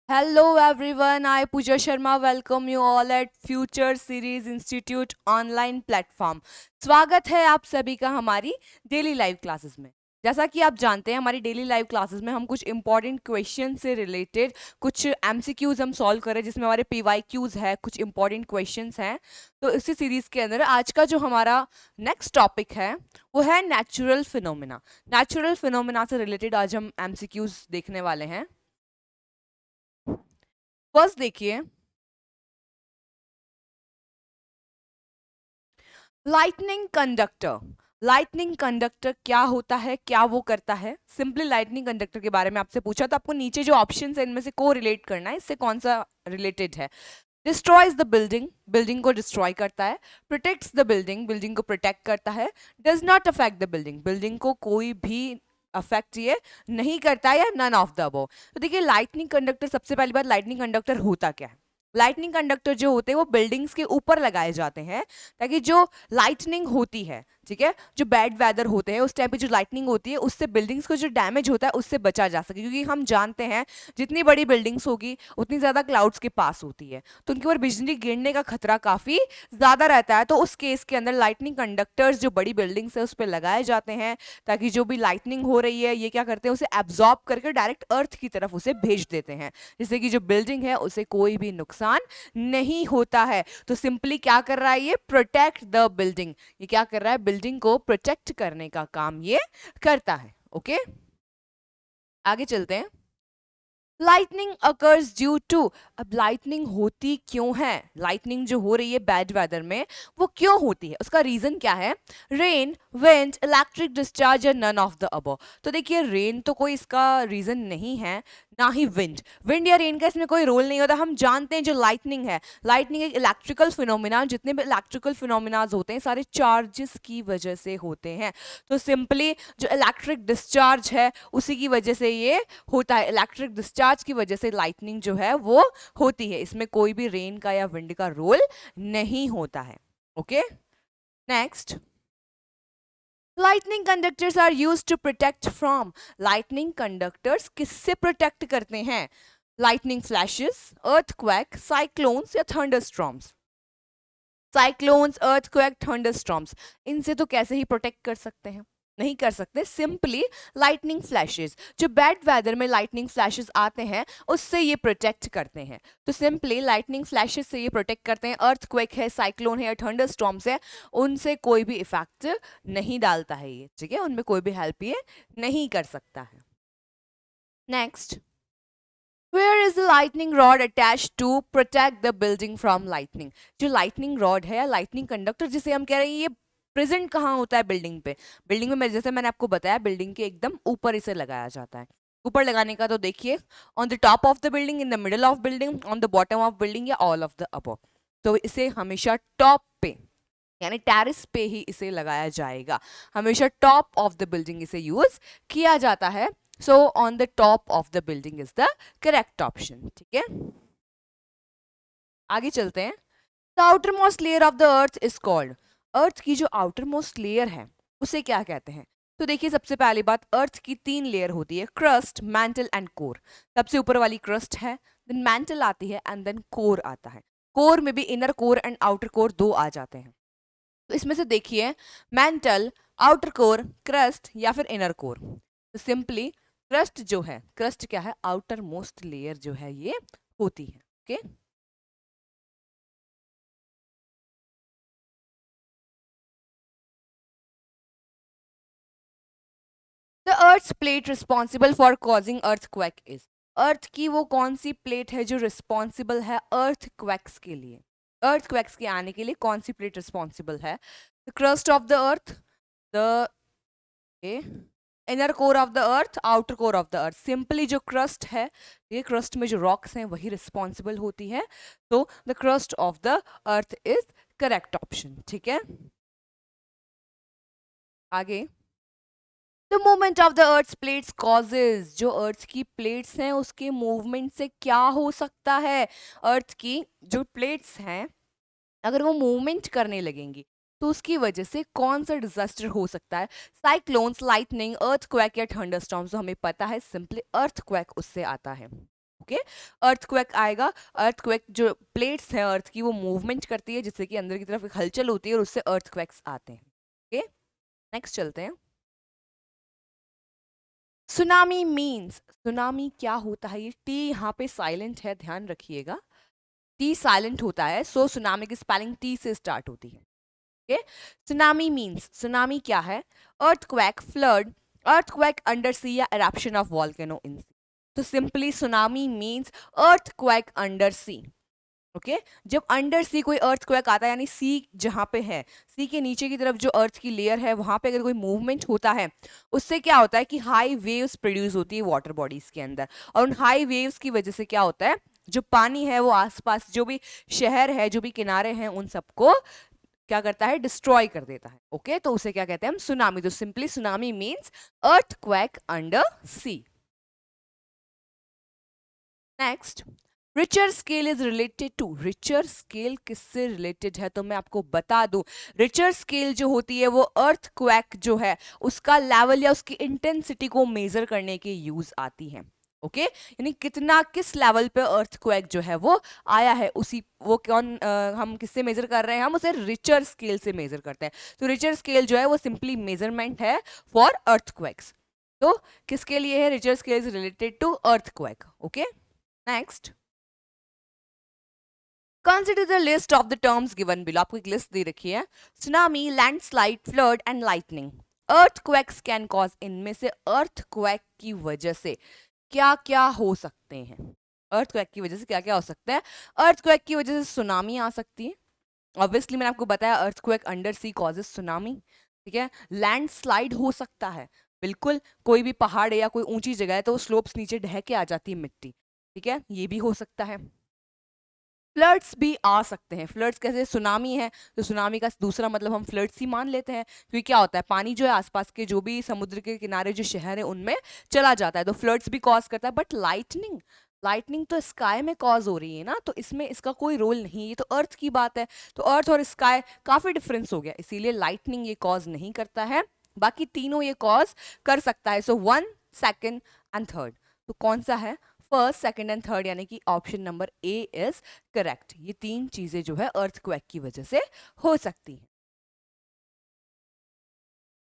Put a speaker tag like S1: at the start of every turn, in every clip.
S1: Hello everyone, I Pooja Sharma welcome you all at Future Series Institute online platform। स्वागत है आप सभी का हमारी डेली लाइव क्लासेस में। जैसा कि आप जानते हैं हमारी डेली लाइव क्लासेस में हम कुछ इंपॉर्टेंट क्वेश्चन से रिलेटेड कुछ एमसीक्यूज हम सॉल्व करें जिसमें हमारे पीवाईक्यूज है, कुछ इंपॉर्टेंट क्वेश्चंस हैं। तो इसी सीरीज के अंदर आज का जो हमारा नेक्स्ट टॉपिक है वो है नेचुरल फिनोमिना। नेचुरल फिनोमिना से रिलेटेड आज हम एमसीक्यूज देखने वाले हैं। फर्स्ट देखिए, लाइटनिंग कंडक्टर। लाइटनिंग कंडक्टर क्या होता है, क्या वो करता है? सिंपली लाइटनिंग कंडक्टर के बारे में आपसे पूछा तो आपको नीचे जो ऑप्शन है इनमें से को रिलेट करना है, इससे कौन सा रिलेटेड है। डिस्ट्रॉयज द बिल्डिंग, बिल्डिंग को डिस्ट्रॉय करता है। प्रोटेक्ट्स द बिल्डिंग, बिल्डिंग को प्रोटेक्ट करता है। Does not affect the building, building को कोई भी अफेक्ट ये नहीं करता है, या नन ऑफ द अबव। तो देखिए लाइटनिंग कंडक्टर, सबसे पहली बात लाइटनिंग कंडक्टर होता क्या है। लाइटनिंग कंडक्टर जो होते हैं वो बिल्डिंग्स के ऊपर लगाए जाते हैं ताकि जो लाइटनिंग होती है, ठीक है, जो बैड वेदर होते हैं उस टाइम पे जो लाइटनिंग होती है उससे बिल्डिंग्स को जो डैमेज होता है उससे बचा जा सके। क्योंकि हम जानते हैं जितनी बड़ी बिल्डिंग्स होगी उतनी ज़्यादा क्लाउड्स के पास होती है, तो उनके ऊपर बिजली गिरने का खतरा काफ़ी ज़्यादा रहता है। तो उस केस के अंदर लाइटनिंग कंडक्टर्स जो बड़ी बिल्डिंग्स है उस पर लगाए जाते हैं ताकि जो भी लाइटनिंग हो रही है ये क्या करते हैं, उसे एब्जॉर्ब करके डायरेक्ट अर्थ की तरफ उसे भेज देते हैं, जिससे कि जो बिल्डिंग है उसे कोई भी नुकसान नहीं होता है। तो सिंपली क्या कर रहा है, ये प्रोटेक्ट द बिल्डिंग, ये क्या कर रहा है, बिल्डिंग को प्रोटेक्ट करने का काम ये करता है। ओके, आगे चलते हैं। लाइटनिंग अकर्स ड्यू टू, अब लाइटनिंग होती क्यों है, लाइटनिंग जो हो रही है बैड वेदर में वो क्यों होती है, उसका रीजन क्या है। Rain, wind, electric discharge, none of the above. तो देखिए रेन तो कोई इसका रीजन नहीं है, ना ही विंड। विंड या रेन का इसमें कोई रोल नहीं होता। हम जानते हैं जो लाइटनिंग है, लाइटनिंग एक इलेक्ट्रिकल फिनोमिना, जितने भी इलेक्ट्रिकल फिनोमिनाज होते हैं सारे चार्जेस की वजह से होते हैं। तो सिंपली जो इलेक्ट्रिक डिस्चार्ज है उसी की वजह से ये होता है, इलेक्ट्रिक डिस्चार्ज की वजह से लाइटनिंग जो है वो होती है। इसमें कोई भी रेन का या विंड का रोल नहीं होता है। Okay, next. Lightning conductors are use to protect from, lightning conductors किससे प्रोटेक्ट करते हैं। लाइटनिंग फ्लैशेस, अर्थक्वेक, साइक्लोन्स या थंडरस्टॉर्म्स। साइक्लोन्स, अर्थक्वेक, थंडरस्टॉर्म्स, इनसे तो कैसे ही प्रोटेक्ट कर सकते हैं, नहीं कर सकते। सिंपली लाइटनिंग फ्लैशेस, जो बैड वेदर में लाइटनिंग फ्लैशेस आते हैं उससे ये प्रोटेक्ट करते हैं। तो सिंपली लाइटनिंग फ्लैशेस से ये प्रोटेक्ट करते हैं। अर्थक्वेक है, साइक्लोन है, थंडर स्टॉर्म्स है, उनसे कोई भी इफेक्ट नहीं डालता है ये, ठीक है, उनमें कोई भी हेल्प ये नहीं कर सकता है। Next, Where is the lightning rod attached to protect the building from lightning? जो lightning rod है या lightning conductor जिसे हम कह रहे हैं ये प्रेजेंट कहाँ होता है बिल्डिंग पे। बिल्डिंग में जैसे मैंने आपको बताया बिल्डिंग के एकदम ऊपर इसे लगाया जाता है। ऊपर लगाने का तो देखिए, on the top of the building, in the middle of building, on the bottom of building, या ऑल ऑफ द अबव। तो इसे हमेशा टॉप पे यानी टेरिस पे ही इसे लगाया जाएगा, हमेशा टॉप ऑफ द बिल्डिंग इसे यूज किया जाता है। So on the top of the building is the correct option, ठीक है। आगे चलते हैं। The outermost layer of the earth is called, earth की जो आउटर मोस्ट लेयर है उसे क्या कहते हैं। तो देखिए सबसे पहली बात, अर्थ की 3 लेयर होती है, क्रस्ट, मैंटल एंड कोर। सबसे ऊपर वाली क्रस्ट है, देन मैंटल आती है एंड देन कोर आता है। कोर में भी inner core and outer core दो आ जाते हैं। तो इसमें से देखिए मेंटल, आउटर कोर, क्रस्ट या फिर इनर कोर। तो सिंपली क्रस्ट जो है, क्रस्ट क्या है, आउटर मोस्ट लेयर जो है ये होती है। Okay, the earth plate responsible for causing earthquake is, earth की वो कौन सी प्लेट है जो रिस्पॉन्सिबल है अर्थक्वेक्स के लिए, अर्थक्वेक्स के आने के लिए कौन सी प्लेट रिस्पॉन्सिबल है। The crust of the earth, the inner core of the earth, outer core of the earth. Simply जो क्रस्ट है, ये क्रस्ट में जो रॉक्स हैं वही रिस्पॉन्सिबल होती है। तो the crust of the earth is correct option, ठीक है। आगे, the movement of the earth plates causes, जो अर्थ की प्लेट्स हैं उसके मूवमेंट से क्या हो सकता है। अर्थ की जो प्लेट्स हैं अगर वो मूवमेंट करने लगेंगी तो उसकी वजह से कौन सा डिजास्टर हो सकता है। साइक्लोन्स, लाइटनिंग, अर्थक्वेक या थंडरस्टॉर्म्स, तो हमें पता है सिंपली अर्थक्वेक उससे आता है। ओके। अर्थक्वेक आएगा, अर्थक्वेक जो प्लेट्स हैं अर्थ की वो मूवमेंट करती है जिससे कि अंदर की तरफ एक हलचल होती है और उससे अर्थक्वेक्स आते हैं। ओके, नेक्स्ट चलते हैं। सुनामी मीन्स, सुनामी क्या होता है? ये टी यहाँ पे साइलेंट है, ध्यान रखिएगा, टी साइलेंट होता है, सो सुनामी की स्पेलिंग टी से स्टार्ट होती है। ओके, सुनामी मीन्स, सुनामी क्या है? Earthquake, flood, earthquake under sea या eruption of volcano in sea. तो simply tsunami means earthquake under sea. Okay, जब अंडर सी कोई अर्थक्वेक आता है यानी सी जहां पे है, सी के नीचे की तरफ जो अर्थ की लेयर है वहां पे अगर कोई मूवमेंट होता है, उससे क्या होता है कि हाई वेव्स प्रोड्यूस होती है वाटर बॉडीज के अंदर, और उन हाई वेव्स की वजह से क्या होता है, जो पानी है वो आसपास जो भी शहर है, जो भी किनारे हैं, उन सबको क्या करता है, डिस्ट्रॉय कर देता है। ओके, तो उसे क्या कहते हैं हम, सुनामी। तो simply tsunami means earthquake under sea. Next, richter scale is related to, richter scale किससे रिलेटेड है? तो मैं आपको बता दूं, रिचर स्केल जो होती है वो अर्थक्वेक जो है उसका लेवल या उसकी इंटेंसिटी को मेजर करने के यूज आती है। ओके, यानी कितना, किस लेवल पे अर्थक्वेक जो है वो आया है, उसी वो कौन हम किससे मेजर कर रहे हैं, हम उसे रिचर स्केल से मेजर करते हैं। तो रिचर स्केल जो है वो सिंपली मेजरमेंट है फॉर अर्थक्वेक्स। तो किसके लिए है? Richter scale is related to earthquake. Okay, next, consider the list of the terms given below. आपको एक लिस्ट दे रखी है, tsunami, landslide, flood and lightning. Earthquakes can cause, इनमें से अर्थक्वेक की वजह से क्या क्या हो सकते हैं? अर्थक्वेक की वजह से क्या क्या हो सकता है? अर्थक्वेक की वजह से सुनामी आ सकती है, ऑब्वियसली मैंने आपको बताया अर्थक्वेक अंडर सी कॉजेस सुनामी। ठीक है, लैंडस्लाइड हो सकता है, बिल्कुल कोई भी पहाड़ है या कोई ऊंची जगह है तो वो स्लोप्स नीचे ढह के आ जाती है मिट्टी, ठीक है, ये भी हो सकता है। फ्लड्स भी आ सकते हैं, फ्लड्स कैसे? सुनामी है तो सुनामी का दूसरा मतलब हम फ्लड्स ही मान लेते हैं, क्योंकि क्या होता है, पानी जो है आसपास के जो भी समुद्र के किनारे जो शहर है उनमें चला जाता है, तो फ्लड्स भी कॉज करता है। बट लाइटनिंग, लाइटनिंग तो स्काई में कॉज हो रही है ना, तो इसमें इसका कोई रोल नहीं, ये तो अर्थ की बात है, तो अर्थ और स्काई काफी डिफरेंस हो गया, इसीलिए लाइटनिंग ये कॉज नहीं करता है, बाकी तीनों ये कॉज कर सकता है। सो 1, 2 एंड 3, तो कौन सा है? फर्स्ट, सेकंड एंड थर्ड, यानी कि option number A is correct. ये तीन चीजें जो है अर्थक्वेक की वजह से हो सकती हैं।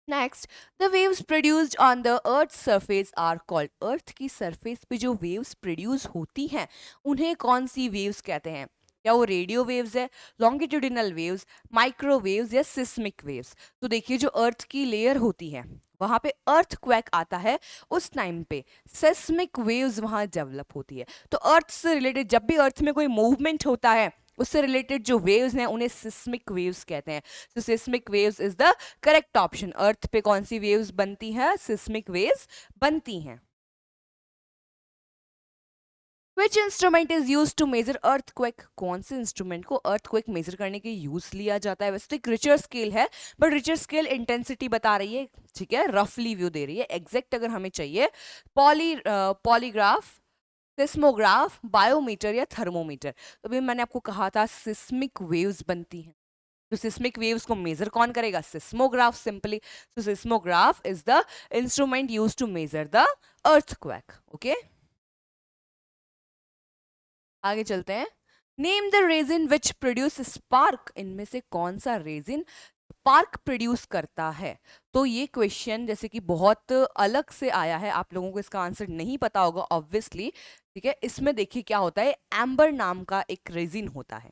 S1: Next, the waves produced on the earth surface are called, earth की सरफेस पे जो वेव्स प्रोड्यूस होती हैं उन्हें कौन सी वेव्स कहते हैं? क्या वो रेडियो वेव्स है, लॉन्गिट्यूडिनल वेव्स, माइक्रोवेव्स या सिस्मिक वेव्स? तो देखिए, जो अर्थ की लेयर होती है वहां पे अर्थक्वेक आता है, उस टाइम पे सिस्मिक वेव्स वहां डेवलप होती है। तो अर्थ से रिलेटेड जब भी अर्थ में कोई मूवमेंट होता है उससे रिलेटेड जो वेव्स हैं उन्हें सिस्मिक वेव्स कहते हैं। तो seismic waves is the correct option. Earth पे कौन सी वेव्स बनती हैं? सिस्मिक वेव्स बनती हैं। Which instrument is used to measure earthquake? कौन से इंस्ट्रूमेंट को earthquake मेजर करने के यूज लिया जाता है? वैसे तो एक रिचर स्केल है, बट रिचर स्केल इंटेंसिटी बता रही है, ठीक है, रफली व्यू दे रही है। एग्जैक्ट अगर हमें चाहिए, पॉलीग्राफ, सिस्मोग्राफ, बायोमीटर या थर्मोमीटर। तो अभी मैंने आपको कहा था सिस्मिक वेव्स बनती हैं, तो सिस्मिक वेव्स को मेजर कौन करेगा? Seismograph, simply. So seismograph is the instrument use to measure the earthquake. Okay, आगे चलते हैं। Name the resin which produce spark, इनमें से कौन सा रेजिन स्पार्क प्रोड्यूस करता है? तो ये क्वेश्चन जैसे कि बहुत अलग से आया है, आप लोगों को इसका आंसर नहीं पता होगा ऑब्वियसली, ठीक है। इसमें देखिए क्या होता है, एम्बर नाम का एक रेजिन होता है।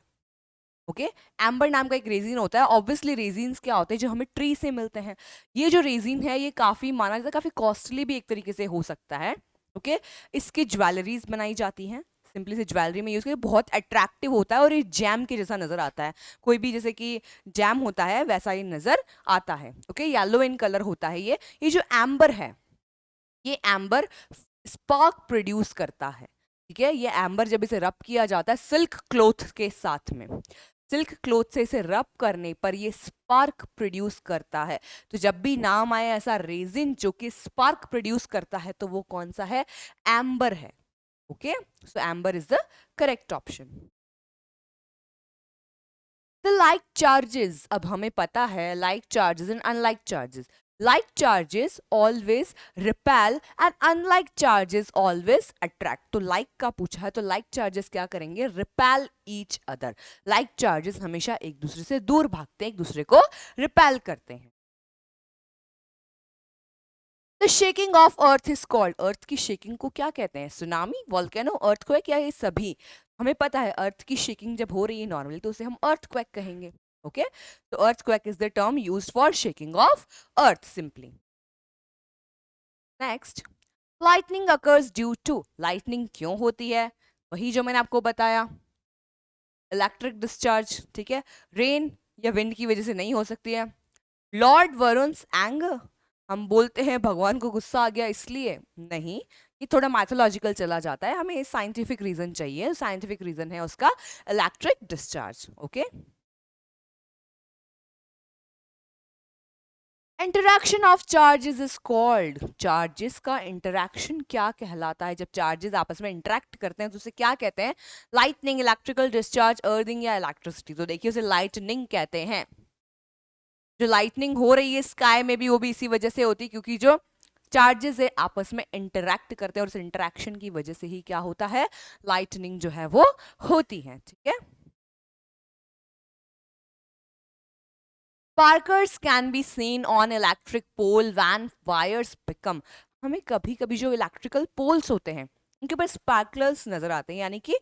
S1: ओके, एम्बर नाम का एक रेजिन होता है। ऑब्वियसली रेजिन्स क्या होते हैं, जो हमें ट्री से मिलते हैं। ये जो रेजिन है ये काफी माना जाता है, काफी कॉस्टली भी एक तरीके से हो सकता है। ओके, इसकी ज्वेलरीज बनाई जाती हैं, सिंपली से ज्वेलरी में यूज करके, बहुत अट्रैक्टिव होता है और ये जैम के जैसा नजर आता है, कोई भी जैसे कि जैम होता है वैसा ये नजर आता है। ओके, येलो इन कलर होता है ये जो एम्बर है, ये एम्बर स्पार्क प्रोड्यूस करता है, ठीक है। ये एम्बर जब इसे रब किया जाता है सिल्क क्लॉथ के साथ में, सिल्क क्लॉथ से इसे रब करने पर ये स्पार्क प्रोड्यूस करता है। तो जब भी नाम आए ऐसा रेजिन जो कि स्पार्क प्रोड्यूस करता है तो वो कौन सा है? एम्बर है। Okay, so amber is the correct option. The like charges, अब हमें पता है like charges and unlike charges. Like charges always repel and unlike charges always attract. तो like का पूछा है तो like charges क्या करेंगे? repel each other. like charges हमेशा एक दूसरे से दूर भागते हैं, एक दूसरे को repel करते हैं. The shaking of earth is called. earth की shaking को क्या कहते हैं? सुनामी, volcano, earthquake या ये सभी? हमें पता है अर्थ की शेकिंग जब हो रही है नॉर्मली तो उसे हम earthquake कहेंगे. ओके, तो earthquake is the term used for shaking of earth simply. Next, lightning occurs due to. Lightning क्यों होती है? वही जो मैंने आपको बताया, इलेक्ट्रिक डिस्चार्ज. ठीक है, रेन या विंड की वजह से नहीं हो सकती है. लॉर्ड वरुण्स एंगर, हम बोलते हैं भगवान को गुस्सा आ गया इसलिए नहीं, ये थोड़ा मैथोलॉजिकल चला जाता है, हमें साइंटिफिक रीजन चाहिए. साइंटिफिक रीजन है उसका electric discharge. Okay, interaction of charges is called. Charges का इंटरैक्शन क्या कहलाता है? जब चार्जेस आपस में इंटरैक्ट करते हैं तो उसे क्या कहते हैं? लाइटनिंग, इलेक्ट्रिकल डिस्चार्ज, अर्थिंग या इलेक्ट्रिसिटी. तो देखिए उसे लाइटनिंग कहते हैं. जो लाइटनिंग हो रही है स्काई में भी वो भी इसी वजह से होती है क्योंकि जो चार्जेस है आपस में इंटरैक्ट करते हैं और उस इंटरैक्शन की वजह से ही क्या होता है? लाइटनिंग जो है वो होती है. ठीक है, Sparkers can be seen on electric pole when wires become. हमें कभी कभी जो इलेक्ट्रिकल पोल्स होते हैं उनके ऊपर स्पार्कलर्स नजर आते हैं, यानी कि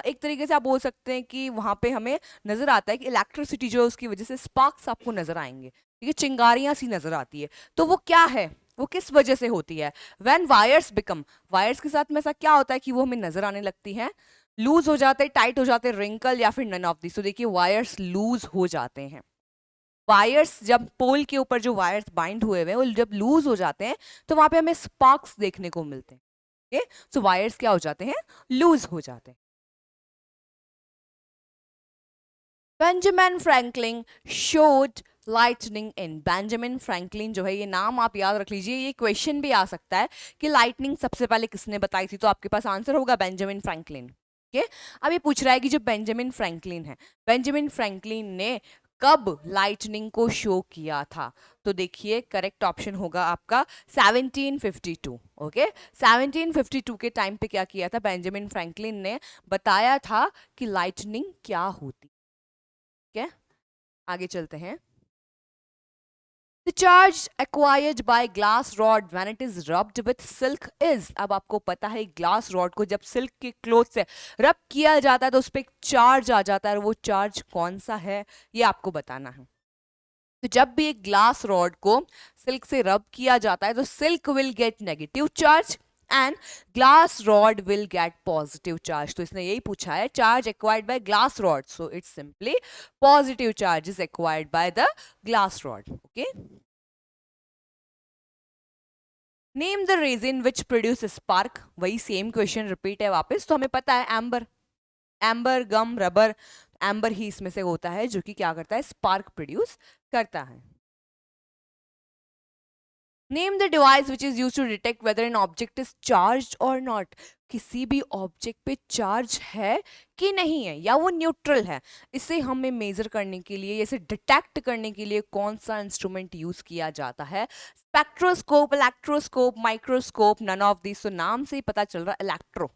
S1: एक तरीके से आप बोल सकते हैं कि वहां पे हमें नजर आता है कि इलेक्ट्रिसिटी जो है उसकी वजह से स्पार्क्स आपको नजर आएंगे. ठीक है, चिंगारियां सी नजर आती है. तो वो क्या है, वो किस वजह से होती है? When wires become. वायर्स के साथ में ऐसा क्या होता है कि वो हमें नजर आने लगती है? लूज हो जाते हैं, टाइट हो जाते हैं, रिंकल या फिर नन ऑफ दिस. तो देखिए वायर्स लूज हो जाते हैं. वायर्स जब पोल के ऊपर जो वायर्स बाइंड हुए हुए हैं वो जब लूज हो जाते हैं तो वहां पे हमें स्पार्क्स देखने को मिलते हैं. ओके, सो वायर्स क्या हो जाते हैं? लूज हो जाते हैं. बेंजामिन फ्रैंकलिन शोड लाइटनिंग इन. बेंजामिन फ्रैंकलिन जो है, ये नाम आप याद रख लीजिए, ये क्वेश्चन भी आ सकता है कि लाइटनिंग सबसे पहले किसने बताई थी, तो आपके पास आंसर होगा बेंजामिन फ्रैंकलिन. ओके, अब ये पूछ रहा है कि जो बेंजामिन फ्रैंकलिन है, बेंजामिन फ्रैंकलिन ने कब लाइटनिंग को शो किया था? तो देखिए करेक्ट ऑप्शन होगा आपका 1752. ओके, 1752 के टाइम पे क्या किया था? बेंजामिन फ्रैंकलिन ने बताया था कि लाइटनिंग क्या होती. ठीक है, आगे चलते हैं. The charge acquired by glass rod when it is rubbed with silk is. अब आपको पता है ग्लास रॉड को जब सिल्क के क्लोथ से रब किया जाता है तो उस पर एक चार्ज आ जाता है, और वो चार्ज कौन सा है ये आपको बताना है. तो जब भी एक ग्लास रॉड को सिल्क से रब किया जाता है तो silk will get negative charge and glass rod will get positive charge. तो इसने यही पूछा है charge acquired by glass rod, so it's simply positive charge is acquired by the glass rod. Okay, name the resin which produce spark. वही same question repeat है वापस. तो हमें पता है एम्बर, एम्बर, गम, रबर. एम्बर ही इसमें से होता है जो कि क्या करता है? स्पार्क प्रोड्यूस करता है. Name the device which is use to detect whether an object is charge और नॉट. किसी भी ऑब्जेक्ट पे चार्ज है कि नहीं है या वो न्यूट्रल है, इसे हमें मेजर करने के लिए, इसे डिटेक्ट करने के लिए कौन सा इंस्ट्रूमेंट यूज किया जाता है? Spectroscope, electroscope, microscope, none of this. तो नाम से ही पता चल रहा है इलेक्ट्रो,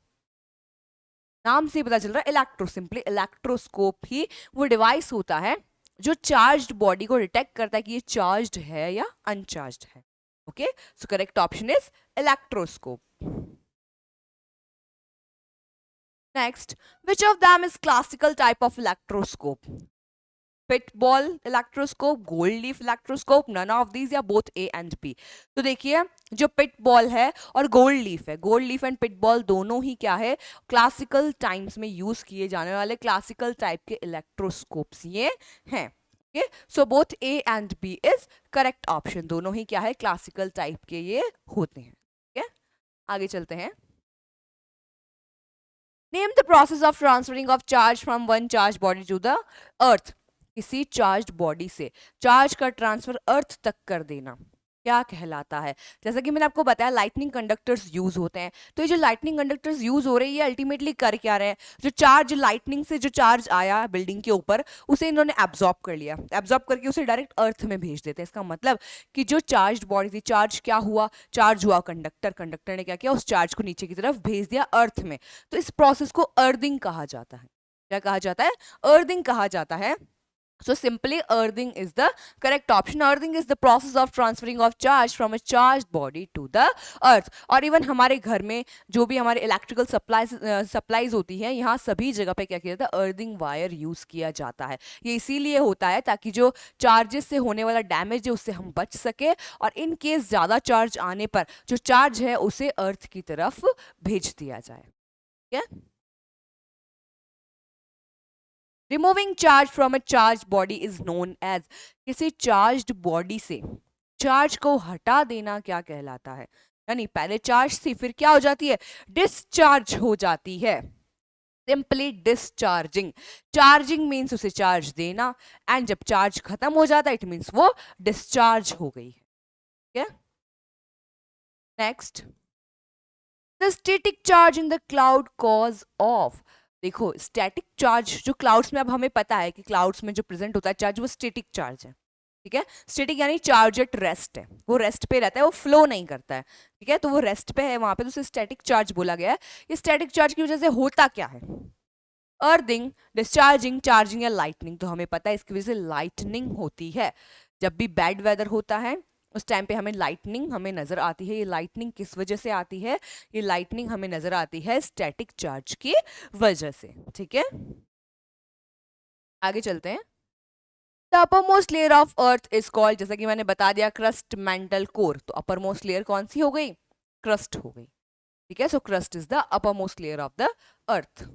S1: नाम से ही पता चल रहा है इलेक्ट्रो. सिंपली इलेक्ट्रोस्कोप ही वो डिवाइस होता है जो चार्ज्ड बॉडी को डिटेक्ट करता है कि ये चार्ज्ड है या अनचार्ज्ड है. Okay, so correct option is electroscope. Next, which of them is classical type of electroscope? Pit ball electroscope, gold leaf electroscope, none of these या बोथ ए एंड बी. तो देखिए जो पिट बॉल है और gold leaf है, gold leaf and pit ball दोनों ही क्या है? क्लासिकल टाइम्स में यूज किए जाने वाले क्लासिकल टाइप के इलेक्ट्रोस्कोप्स ये हैं. Okay, so both A and B is correct option. दोनों ही क्या है? क्लासिकल टाइप के ये होते हैं. ठीक है, आगे चलते हैं. Name the process of transferring of charge from one charge body to the earth. किसी चार्ज्ड बॉडी से चार्ज का ट्रांसफर अर्थ तक कर देना. क्या कहलाता है? जैसा कि मैंने आपको बताया लाइटनिंग कंडक्टर्स यूज होते हैं। तो ये जो लाइटनिंग कंडक्टर्स यूज हो रहे हैं ये अल्टीमेटली कर क्या रहे हैं? जो चार्ज लाइटनिंग से जो चार्ज आया बिल्डिंग के ऊपर उसे इन्होंने एब्जॉर्ब कर लिया, एब्जॉर्ब करके उसे डायरेक्ट अर्थ में भेज देते हैं। इसका मतलब कि जो चार्ज बॉडी थी, चार्ज क्या हुआ? चार्ज हुआ कंडक्टर, कंडक्टर ने क्या किया? उस चार्ज को नीचे की तरफ भेज दिया अर्थ में। तो इस प्रोसेस को अर्थिंग कहा जाता है। क्या कहा जाता है? अर्थिंग कहा जाता है। So simply earthing is the correct option. Earthing is the process of transferring of charge from a charged body to the earth. और इवन हमारे घर में जो भी हमारे इलेक्ट्रिकल सप्लाईज होती है, यहाँ सभी जगह पे क्या किया जाता है? अर्थिंग वायर यूज किया जाता है। ये इसीलिए होता है ताकि जो चार्जेस से होने वाला डैमेज है उससे हम बच सके, और इन केस ज़्यादा चार्ज आने पर जो चार्ज है उसे अर्थ की तरफ भेज दिया जाए। ठीक है? Removing charge from a charge body is known as, किसी चार्ज्ड बॉडी से चार्ज को हटा देना क्या कहलाता है? यानी पहले चार्ज थी फिर क्या हो जाती है? डिस्चार्ज हो जाती है। Simply discharging. चार्जिंग मीन्स उसे चार्ज देना, एंड जब चार्ज खत्म हो जाता है इट मीन्स वो डिस्चार्ज हो गई है। ठीक है? Next, the static charge in the cloud cause of. देखो स्टैटिक चार्ज जो क्लाउड्स में, अब हमें पता है कि क्लाउड्स में जो प्रेजेंट होता है चार्ज वो स्टैटिक चार्ज है। ठीक है? स्टैटिक यानी चार्ज एट रेस्ट है, वो रेस्ट पे रहता है, वो फ्लो नहीं करता है। ठीक है? तो वो रेस्ट पे है वहां पे, तो उसे स्टैटिक चार्ज बोला गया है। ये स्टैटिक चार्ज की वजह से होता क्या है? अर्थिंग, डिस्चार्जिंग, चार्जिंग या लाइटनिंग। तो हमें पता है इसकी वजह से लाइटनिंग होती है। जब भी बैड वेदर होता है उस टाइम पे हमें लाइटनिंग हमें नजर आती है। ये लाइटनिंग किस वजह से आती है? ये लाइटनिंग हमें नजर आती है स्टैटिक चार्ज की वजह से। ठीक है? आगे चलते हैं। The upper most layer of earth is called, जैसा कि मैंने बता दिया, क्रस्ट, मेंटल, कोर। तो अपर मोस्ट लेयर कौन सी हो गई? क्रस्ट हो गई। ठीक है? So crust is the upper most layer of the earth.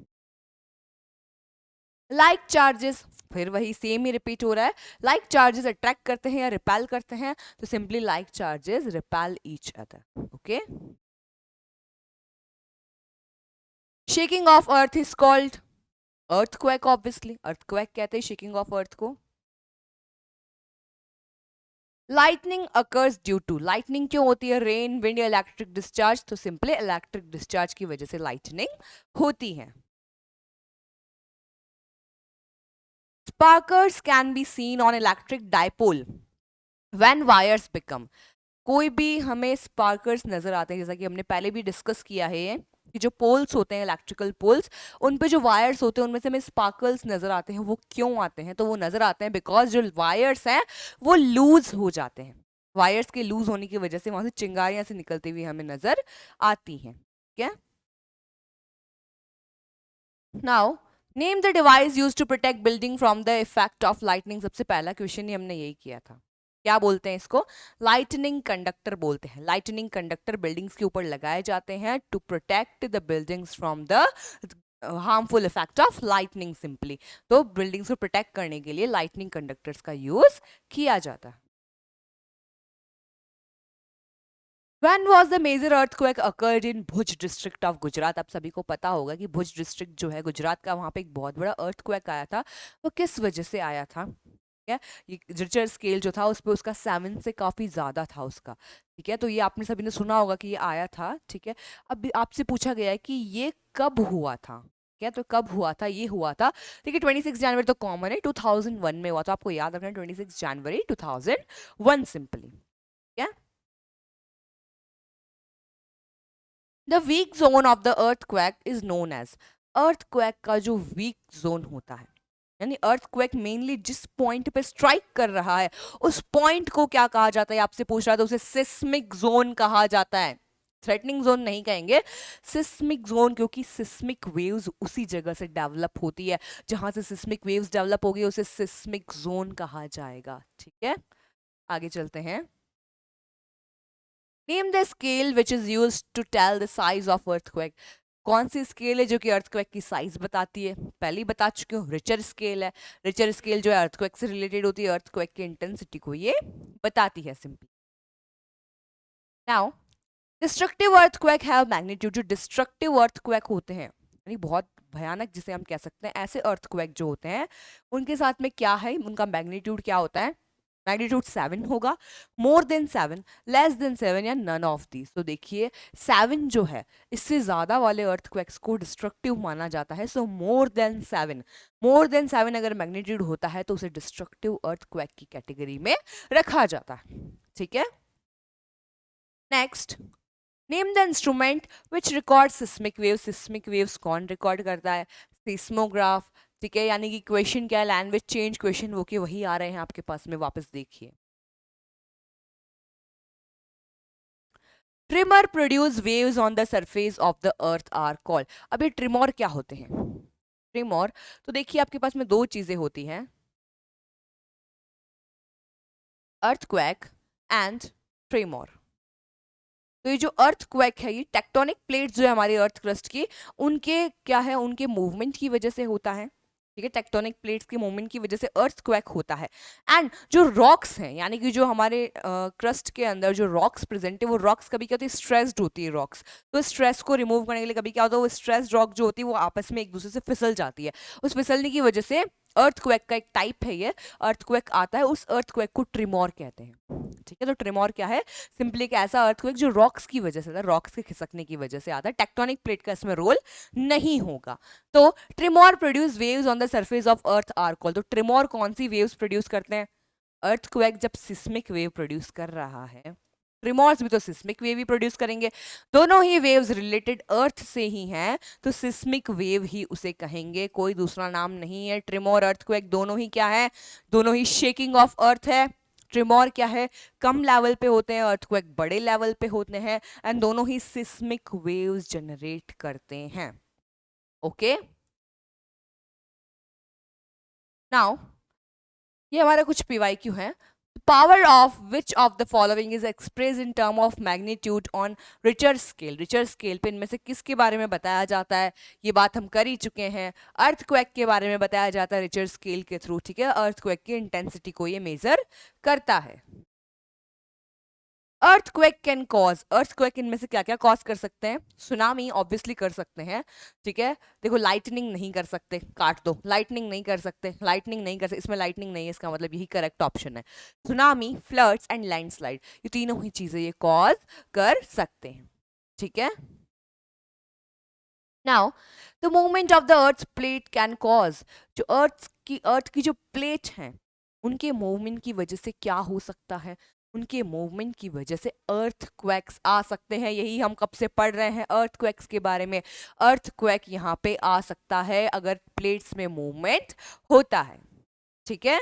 S1: Like charges, फिर वही सेम ही रिपीट हो रहा है। लाइक चार्जेस अट्रैक्ट करते हैं या रिपेल करते हैं? तो simply like charges repel each other. Okay? Shaking of earth is called earthquake. Obviously earthquake कहते हैं शेकिंग ऑफ अर्थ को। Lightning occurs due to, lightning क्यों होती है? रेन, विंड या इलेक्ट्रिक डिस्चार्ज? तो सिंपली इलेक्ट्रिक डिस्चार्ज की वजह से लाइटनिंग होती है। Sparkers can be seen on electric dipole when wires become, कोई भी हमें स्पार्कर्स नजर आते हैं, जैसा कि हमने पहले भी डिस्कस किया है कि जो पोल्स होते हैं इलेक्ट्रिकल पोल्स, उन पे जो वायर्स होते हैं उनमें से हमें स्पार्कल्स नजर आते हैं। वो क्यों आते हैं? तो वो नजर आते हैं बिकॉज जो वायर्स हैं वो लूज हो जाते हैं। वायर्स के लूज होने की वजह से वहां से चिंगारियां से निकलती हुई हमें नजर आती हैं। ठीक है? Now name the device use to protect building from the effect of lightning. सबसे पहला क्वेश्चन ही हमने यही किया था। क्या बोलते हैं इसको? लाइटनिंग कंडक्टर बोलते हैं। लाइटनिंग कंडक्टर बिल्डिंग्स के ऊपर लगाए जाते हैं to protect the buildings from the harmful effect of lightning. Simply तो बिल्डिंग्स को प्रोटेक्ट करने के लिए लाइटनिंग कंडक्टर्स का यूज किया जाता है। When was the major earthquake occurred in Bhuj district of Gujarat? आप सभी को पता होगा कि भुज डिस्ट्रिक्ट जो है गुजरात का, वहां पे एक बहुत बड़ा अर्थक्वेक आया था। वो किस वजह से आया था? ठीक है? ये रिक्टर स्केल जो था उस पर उसका 7 से काफी ज्यादा था उसका। ठीक है? तो ये आपने सभी ने सुना होगा कि ये आया था। ठीक है? अब आपसे पूछा गया है कि ये कब हुआ था? क्या तो कब हुआ था? ये हुआ था, ठीक है, 26 जनवरी तो कॉमन है, 2001 में हुआ। तो आपको याद रखना 26 जनवरी 2001 simply. The weak zone of the earthquake is known as, earthquake का जो वीक जोन होता है, यानी अर्थक्वेक मेनली जिस पॉइंट पे स्ट्राइक कर रहा है उस पॉइंट को क्या कहा जाता है? आपसे पूछ रहा था, उसे सिस्मिक जोन कहा जाता है। थ्रेटनिंग जोन नहीं कहेंगे, सिस्मिक जोन, क्योंकि सिस्मिक वेव्स उसी जगह से डेवलप होती है। जहां से सिस्मिक वेव्स डेवलप होगी उसे सिस्मिक जोन कहा जाएगा। ठीक है? आगे चलते हैं। Name the scale which is use to tell the size of earthquake. कौन सी स्केल है जो कि अर्थक्वेक की साइज बताती है? पहले ही बता चुकी हूँ, रिचर स्केल है। रिचर स्केल जो है अर्थक्वेक से रिलेटेड होती है, अर्थक्वेक की इंटेंसिटी को ये बताती है simply. Now destructive earthquake have magnitude, जो डिस्ट्रक्टिव अर्थक्वेक होते हैं यानी बहुत भयानक जिसे हम कह सकते हैं, ऐसे अर्थक्वेक जो होते हैं उनके साथ में क्या है, उनका मैग्नीट्यूड क्या होता है? मैग्नीट्यूड 7 होगा, मोर देन 7, लेस देन 7 या नन ऑफ दीज। तो देखिए 7 जो है इससे ज्यादा वाले अर्थक्वेक्स को डिस्ट्रक्टिव माना जाता है। सो मोर देन 7, मोर देन 7 अगर मैग्नीट्यूड होता है तो उसे डिस्ट्रक्टिव अर्थक्वेक की कैटेगरी में रखा जाता है। ठीक है, next, name the instrument which record seismic wave. Seismic waves कौन रिकॉर्ड करता है? सिस्मोग्राफ। ठीक है, यानी कि क्वेश्चन क्या है, लैंग्वेज चेंज क्वेश्चन वो के वही आ रहे हैं आपके पास में, वापस देखिए। Tremor produce waves on the surface of the earth are called. अब ये ट्रिमर क्या होते हैं? ट्रिमर, तो देखिए आपके पास में दो चीजें होती हैं, अर्थक्वेक एंड ट्रिमर। तो ये जो अर्थक्वेक है, ये टेक्टोनिक प्लेट्स जो है हमारी अर्थ क्रस्ट की, उनके क्या है, उनके मूवमेंट की वजह से होता है। ठीक है, टेक्टोनिक प्लेट्स के मूवमेंट की वजह से अर्थक्वेक होता है। एंड जो रॉक्स हैं, यानी कि जो हमारे क्रस्ट के अंदर जो रॉक्स प्रेजेंट है, वो रॉक्स कभी क्या होती है, स्ट्रेस्ड होती है रॉक्स। तो स्ट्रेस को रिमूव करने के लिए कभी क्या होता है, वो स्ट्रेस्ड रॉक जो होती है वो आपस में एक दूसरे से फिसल जाती है। उस फिसलने की वजह से अर्थक्वेक का एक टाइप है ये, अर्थक्वेक आता है, उस अर्थक्वेक को ट्रिमोर कहते हैं। ठीक है, तो ट्रिमोर क्या है, सिंपली एक ऐसा अर्थक्वेक जो रॉक्स की वजह से आता है, रॉक्स के खिसकने की वजह से आता है। टेक्टोनिक प्लेट का इसमें रोल नहीं होगा। तो tremor produce waves on the surface of earth are called. तो ट्रिमोर कौन सी वेव्स प्रोड्यूस करते हैं? अर्थक्वेक जब सिस्मिक वेव प्रोड्यूस कर रहा है, ट्रिमोर्स भी तो सिस्मिक वेव ही प्रोड्यूस करेंगे। दोनों ही वेव्स रिलेटेड अर्थ से ही हैं, तो सिस्मिक वेव ही उसे कहेंगे, कोई दूसरा नाम नहीं है। ट्रिमोर अर्थक्वेक दोनों ही क्या है, दोनों ही शेकिंग ऑफ अर्थ है। ट्रिमोर क्या है, कम लेवल पे होते हैं, अर्थक्वेक बड़े लेवल पे होते हैं, एंड दोनों ही सिस्मिक वेव्स जनरेट करते हैं। ओके, नाउ ये हमारा कुछ पीवाईक्यू है। Power of which of the following is express in term of magnitude on Richter scale. Richter scale पे इनमें से किसके बारे में बताया जाता है? ये बात हम कर ही चुके हैं। अर्थक्वेक के बारे में बताया जाता है रिचर स्केल के थ्रू। ठीक है, अर्थक्वेक की इंटेंसिटी को ये मेजर करता है। अर्थक्वेक कैन कॉज, अर्थक्वेक इनमें से क्या क्या कॉज कर सकते हैं? सुनामी ऑब्वियसली कर सकते हैं। ठीक है, देखो लाइटनिंग नहीं कर सकते, काट दो, लाइटनिंग नहीं कर सकते, लाइटनिंग नहीं कर सकते, इसमें लाइटनिंग नहीं है, इसका मतलब यही करेक्ट ऑप्शन है। सुनामी, फ्लड्स एंड लैंडस्लाइड, ये तीनों ही चीजें ये कॉज कर सकते हैं। ठीक है, now the movement of the earth plate can cause, जो अर्थ की जो प्लेट है उनके मूवमेंट की वजह से क्या हो सकता है? उनके मूवमेंट की वजह से अर्थक्वेक्स आ सकते हैं। यही हम कब से पढ़ रहे हैं अर्थक्वेक्स के बारे में। अर्थक्वेक यहाँ पे आ सकता है अगर प्लेट्स में मूवमेंट होता है। ठीक है,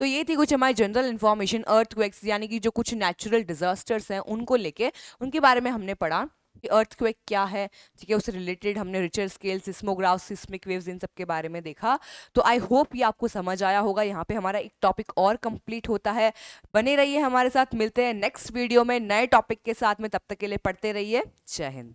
S1: तो ये थी कुछ हमारी जनरल इंफॉर्मेशन अर्थक्वेक्स, यानी कि जो कुछ नेचुरल डिजास्टर्स हैं उनको लेके, उनके बारे में हमने पढ़ा कि अर्थक्वेक क्या है। ठीक है, उससे रिलेटेड हमने Richter scale, seismograph, seismic waves, इन सब के बारे में देखा। तो आई होप ये आपको समझ आया होगा। यहाँ पे हमारा एक टॉपिक और कंप्लीट होता है। बने रहिए हमारे साथ, मिलते हैं नेक्स्ट वीडियो में नए टॉपिक के साथ में। तब तक के लिए पढ़ते रहिए। जय हिंद।